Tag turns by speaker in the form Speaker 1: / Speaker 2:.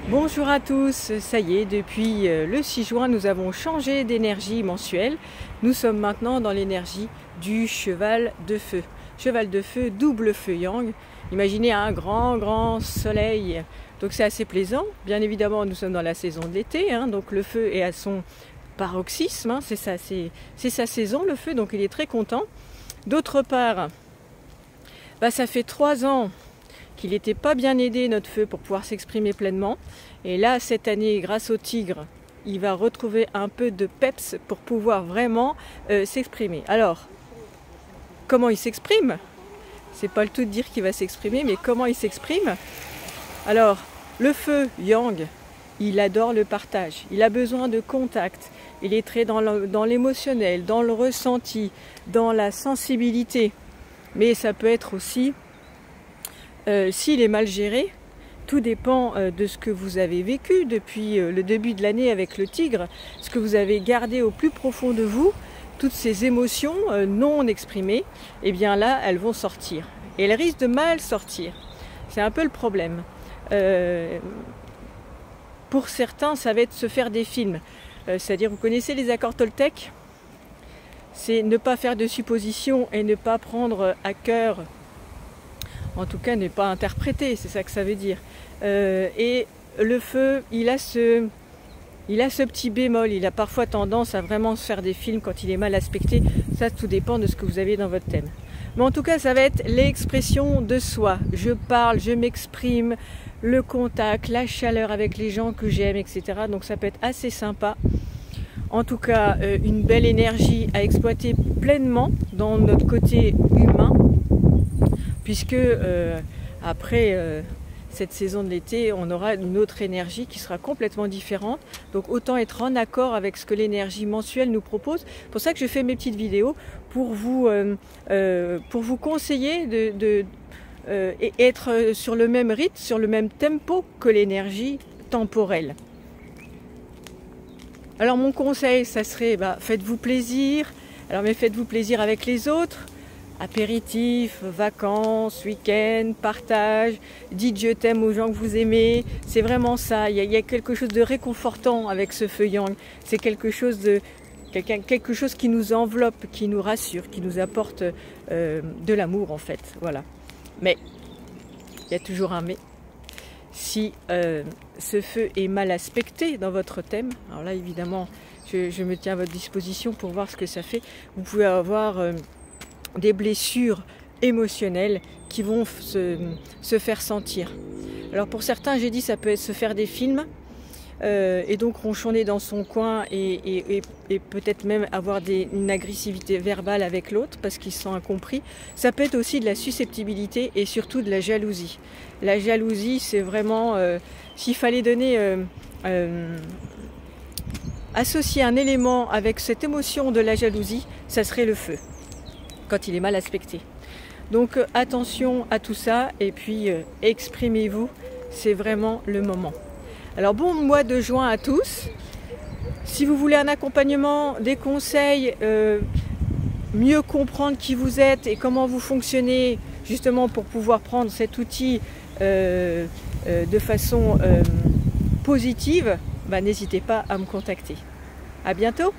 Speaker 1: Bonjour à tous, ça y est, depuis le 6 juin, nous avons changé d'énergie mensuelle. Nous sommes maintenant dans l'énergie du cheval de feu. Cheval de feu, double feu yang. Imaginez un grand soleil, donc c'est assez plaisant. Bien évidemment, nous sommes dans la saison de l'été, donc le feu est à son paroxysme, c'est sa saison le feu, donc il est très content. D'autre part, ça fait 3 ans qu'il n'était pas bien aidé, notre feu, pour pouvoir s'exprimer pleinement. Et là, cette année, grâce au tigre, il va retrouver un peu de peps pour pouvoir vraiment s'exprimer. Alors, comment il s'exprime? C'est pas le tout de dire qu'il va s'exprimer, mais comment il s'exprime? Alors, le feu yang, il adore le partage, il a besoin de contact, il est très dans l'émotionnel, dans le ressenti, dans la sensibilité. Mais ça peut être aussi, s'il est mal géré, tout dépend de ce que vous avez vécu depuis le début de l'année avec le tigre, ce que vous avez gardé au plus profond de vous, toutes ces émotions non exprimées, et bien là, elles vont sortir. Et elles risquent de mal sortir. C'est un peu le problème. Pour certains, ça va être se faire des films. C'est-à-dire, vous connaissez les accords Toltec? C'est ne pas faire de suppositions et ne pas prendre à cœur. En tout cas, ne pas interpréter, c'est ça que ça veut dire. Et le feu, il a ce petit bémol. Il a parfois tendance à vraiment se faire des films quand il est mal aspecté. Ça, tout dépend de ce que vous avez dans votre thème. Mais en tout cas, ça va être l'expression de soi. Je parle, je m'exprime, le contact, la chaleur avec les gens que j'aime, etc. Donc ça peut être assez sympa. En tout cas, une belle énergie à exploiter pleinement dans notre côté humain. Puisque après cette saison de l'été, on aura une autre énergie qui sera complètement différente. Donc autant être en accord avec ce que l'énergie mensuelle nous propose. C'est pour ça que je fais mes petites vidéos, pour vous conseiller et être sur le même rythme, sur le même tempo que l'énergie temporelle. Alors mon conseil, ça serait, faites-vous plaisir. Alors mais faites-vous plaisir avec les autres. Apéritif, vacances, week-end, partage, dites je t'aime aux gens que vous aimez, c'est vraiment ça, il y a quelque chose de réconfortant avec ce feu yang, c'est quelque chose qui nous enveloppe, qui nous rassure, qui nous apporte de l'amour en fait, voilà. Mais, il y a toujours un mais, si ce feu est mal aspecté dans votre thème, alors là évidemment je me tiens à votre disposition pour voir ce que ça fait, vous pouvez avoir des blessures émotionnelles qui vont se faire sentir. Alors pour certains, j'ai dit, ça peut être se faire des films et donc ronchonner dans son coin et peut-être même avoir une agressivité verbale avec l'autre parce qu'ils se sentent incompris. Ça peut être aussi de la susceptibilité et surtout de la jalousie. La jalousie, c'est vraiment, s'il fallait donner, associer un élément avec cette émotion de la jalousie, ça serait le feu, quand il est mal aspecté. Donc attention à tout ça et puis exprimez-vous, c'est vraiment le moment. Alors bon mois de juin à tous. Si vous voulez un accompagnement, des conseils, mieux comprendre qui vous êtes et comment vous fonctionnez justement pour pouvoir prendre cet outil de façon positive, n'hésitez pas à me contacter. À bientôt.